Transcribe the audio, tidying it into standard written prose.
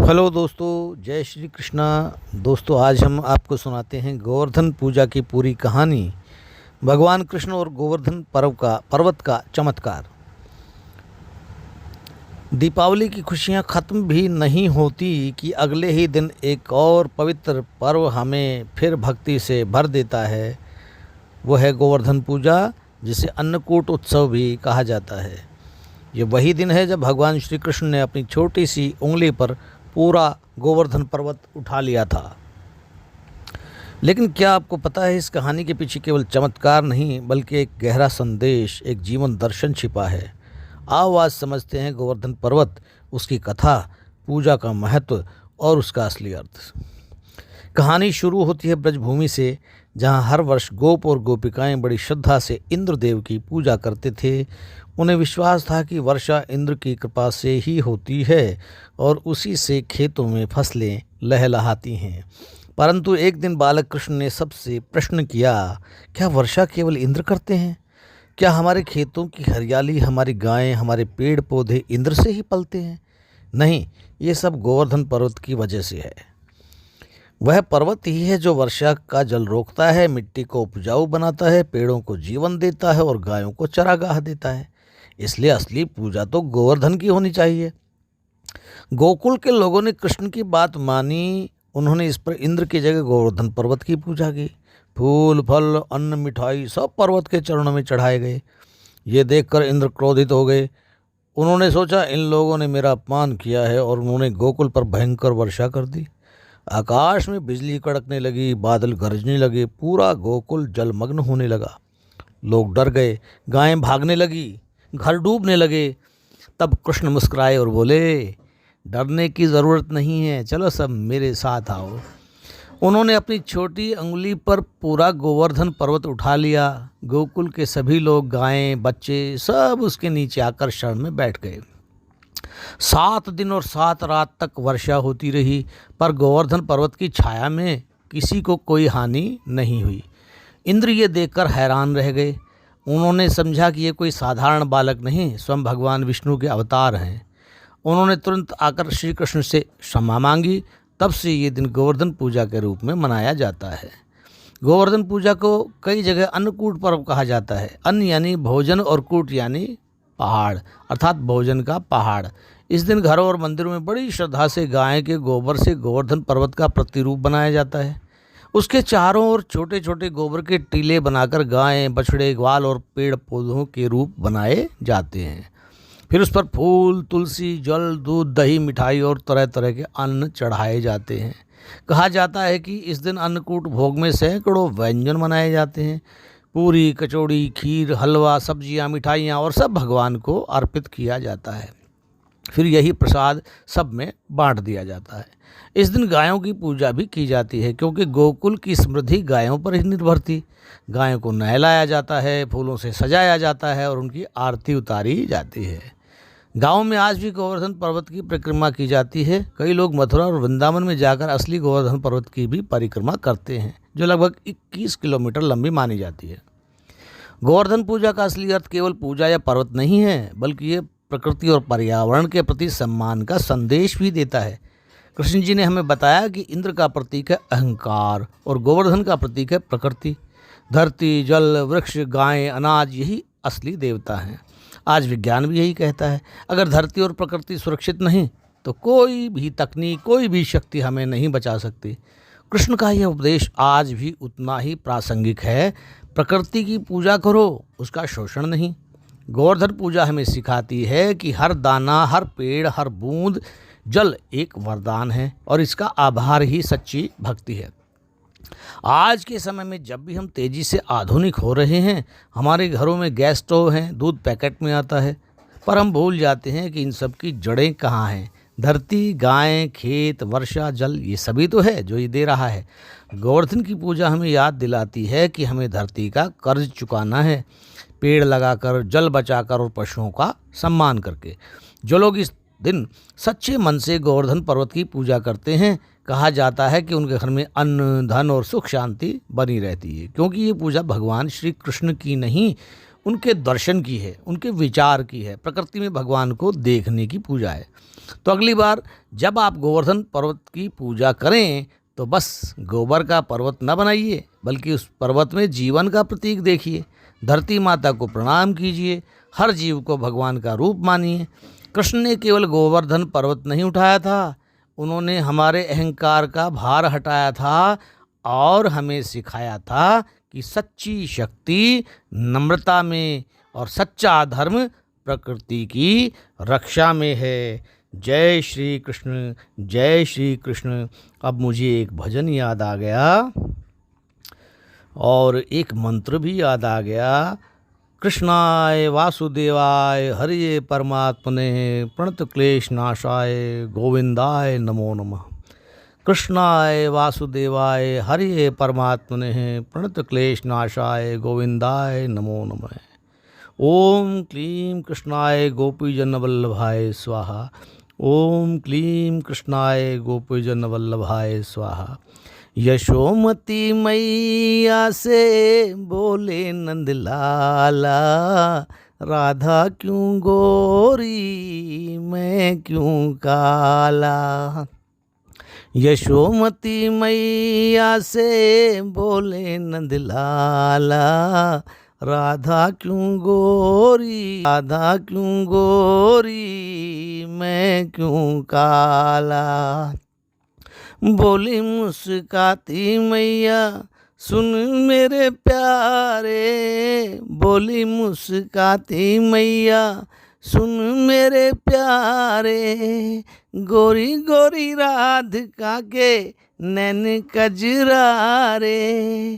Hello दोस्तों, जय श्री कृष्णा। दोस्तों, आज हम आपको सुनाते हैं गोवर्धन पूजा की पूरी कहानी। भगवान कृष्ण और गोवर्धन पर्वत का चमत्कार। दीपावली की खुशियां ख़त्म भी नहीं होती कि अगले ही दिन एक और पवित्र पर्व हमें फिर भक्ति से भर देता है। वो है गोवर्धन पूजा, जिसे अन्नकूट उत्सव भी कहा जाता है। ये वही दिन है जब भगवान श्री कृष्ण ने अपनी छोटी सी उंगली पर पूरा गोवर्धन पर्वत उठा लिया था। लेकिन क्या आपको पता है, इस कहानी के पीछे केवल चमत्कार नहीं बल्कि एक गहरा संदेश, एक जीवन दर्शन छिपा है। आओ आज समझते हैं गोवर्धन पर्वत, उसकी कथा, पूजा का महत्व और उसका असली अर्थ। कहानी शुरू होती है ब्रजभूमि से, जहाँ हर वर्ष गोप और गोपिकाएं बड़ी श्रद्धा से इंद्रदेव की पूजा करते थे। उन्हें विश्वास था कि वर्षा इंद्र की कृपा से ही होती है और उसी से खेतों में फसलें लहलहाती हैं। परंतु एक दिन बालक कृष्ण ने सबसे प्रश्न किया, क्या वर्षा केवल इंद्र करते हैं? क्या हमारे खेतों की हरियाली, हमारी गायें, हमारे पेड़ पौधे इंद्र से ही पलते हैं? नहीं, ये सब गोवर्धन पर्वत की वजह से है। वह पर्वत ही है जो वर्षा का जल रोकता है, मिट्टी को उपजाऊ बनाता है, पेड़ों को जीवन देता है और गायों को चरागाह देता है। इसलिए असली पूजा तो गोवर्धन की होनी चाहिए। गोकुल के लोगों ने कृष्ण की बात मानी। उन्होंने इस पर इंद्र की जगह गोवर्धन पर्वत की पूजा की। फूल, फल, अन्न, मिठाई सब पर्वत के चरणों में चढ़ाए गए। ये देखकर इंद्र क्रोधित हो गए। उन्होंने सोचा, इन लोगों ने मेरा अपमान किया है, और उन्होंने गोकुल पर भयंकर वर्षा कर दी। आकाश में बिजली कड़कने लगी, बादल गरजने लगे, पूरा गोकुल जलमग्न होने लगा। लोग डर गए, गायें भागने लगी, घर डूबने लगे। तब कृष्ण मुस्कुराए और बोले, डरने की ज़रूरत नहीं है, चलो सब मेरे साथ आओ। उन्होंने अपनी छोटी अंगुली पर पूरा गोवर्धन पर्वत उठा लिया। गोकुल के सभी लोग, गायें, बच्चे सब उसके नीचे आकर शरण में बैठ गए। 7 दिन और 7 रात तक वर्षा होती रही, पर गोवर्धन पर्वत की छाया में किसी को कोई हानि नहीं हुई। इंद्र ये देखकर हैरान रह गए। उन्होंने समझा कि ये कोई साधारण बालक नहीं, स्वयं भगवान विष्णु के अवतार हैं। उन्होंने तुरंत आकर श्री कृष्ण से क्षमा मांगी। तब से ये दिन गोवर्धन पूजा के रूप में मनाया जाता है। गोवर्धन पूजा को कई जगह अन्नकूट पर्व कहा जाता है। अन्न यानी भोजन और कूट यानी पहाड़, अर्थात भोजन का पहाड़। इस दिन घरों और मंदिरों में बड़ी श्रद्धा से गाय के गोबर से गोवर्धन पर्वत का प्रतिरूप बनाया जाता है। उसके चारों ओर छोटे छोटे गोबर के टीले बनाकर गायें, बछड़े, ग्वाल और पेड़ पौधों के रूप बनाए जाते हैं। फिर उस पर फूल, तुलसी, जल, दूध, दही, मिठाई और तरह तरह के अन्न चढ़ाए जाते हैं। कहा जाता है कि इस दिन अन्नकूट भोग में सैकड़ों व्यंजन बनाए जाते हैं। पूरी, कचौड़ी, खीर, हलवा, सब्जियां, मिठाइयाँ और सब भगवान को अर्पित किया जाता है। फिर यही प्रसाद सब में बांट दिया जाता है। इस दिन गायों की पूजा भी की जाती है, क्योंकि गोकुल की समृद्धि गायों पर ही निर्भर थी। गायों को नहलाया जाता है, फूलों से सजाया जाता है और उनकी आरती उतारी जाती है। गाँव में आज भी गोवर्धन पर्वत की परिक्रमा की जाती है। कई लोग मथुरा और वृंदावन में जाकर असली गोवर्धन पर्वत की भी परिक्रमा करते हैं, जो लगभग 21 किलोमीटर लंबी मानी जाती है। गोवर्धन पूजा का असली अर्थ केवल पूजा या पर्वत नहीं है, बल्कि ये प्रकृति और पर्यावरण के प्रति सम्मान का संदेश भी देता है। कृष्ण जी ने हमें बताया कि इंद्र का प्रतीक है अहंकार और गोवर्धन का प्रतीक है प्रकृति। धरती, जल, वृक्ष, गायें, अनाज, यही असली देवता हैं। आज विज्ञान भी यही कहता है, अगर धरती और प्रकृति सुरक्षित नहीं तो कोई भी तकनीक, कोई भी शक्ति हमें नहीं बचा सकती। कृष्ण का यह उपदेश आज भी उतना ही प्रासंगिक है। प्रकृति की पूजा करो, उसका शोषण नहीं। गोवर्धन पूजा हमें सिखाती है कि हर दाना, हर पेड़, हर बूंद जल एक वरदान है और इसका आभार ही सच्ची भक्ति है। आज के समय में जब भी हम तेज़ी से आधुनिक हो रहे हैं, हमारे घरों में गैस स्टोव हैं, दूध पैकेट में आता है, पर हम भूल जाते हैं कि इन सब की जड़ें कहाँ हैं। धरती, गायें, खेत, वर्षा, जल, ये सभी तो है जो ये दे रहा है। गोवर्धन की पूजा हमें याद दिलाती है कि हमें धरती का कर्ज चुकाना है, पेड़ लगाकर, जल बचाकर और पशुओं का सम्मान करके। जो लोग इस दिन सच्चे मन से गोवर्धन पर्वत की पूजा करते हैं, कहा जाता है कि उनके घर में अन्न, धन और सुख शांति बनी रहती है, क्योंकि ये पूजा भगवान श्री कृष्ण की नहीं, उनके दर्शन की है, उनके विचार की है, प्रकृति में भगवान को देखने की पूजा है। तो अगली बार जब आप गोवर्धन पर्वत की पूजा करें तो बस गोबर का पर्वत न बनाइए, बल्कि उस पर्वत में जीवन का प्रतीक देखिए। धरती माता को प्रणाम कीजिए, हर जीव को भगवान का रूप मानिए। कृष्ण ने केवल गोवर्धन पर्वत नहीं उठाया था, उन्होंने हमारे अहंकार का भार हटाया था और हमें सिखाया था कि सच्ची शक्ति नम्रता में और सच्चा धर्म प्रकृति की रक्षा में है। जय श्री कृष्ण, जय श्री कृष्ण। अब मुझे एक भजन याद आ गया और एक मंत्र भी याद आ गया। कृष्णाय वासुदेवाय हरिये परमात्मने प्रणत क्लेश नाशाय गोविंदाय नमो नमः। कृष्णाय वासुदेवाय हरिये परमात्मने प्रणत क्लेश नाशाय गोविंदाय नमो नमः। ओम क्लीं कृष्णाय गोपीजन वल्लभाय स्वाहा। ओम क्लीं कृष्णाय गोपीजन वल्लभाय स्वाहा। यशोमती मैया से बोले नंदलाला, राधा क्यों गोरी मैं क्यों काला। यशोमती मैया से बोले नंदलाला, राधा क्यों गोरी, राधा क्यों गोरी मैं क्यों काला। बोली मुस्काती मैया सुन मेरे प्यारे, बोली मुस्काती मैया सुन मेरे प्यारे। गोरी गोरी राधिका के नैन कजरा रे,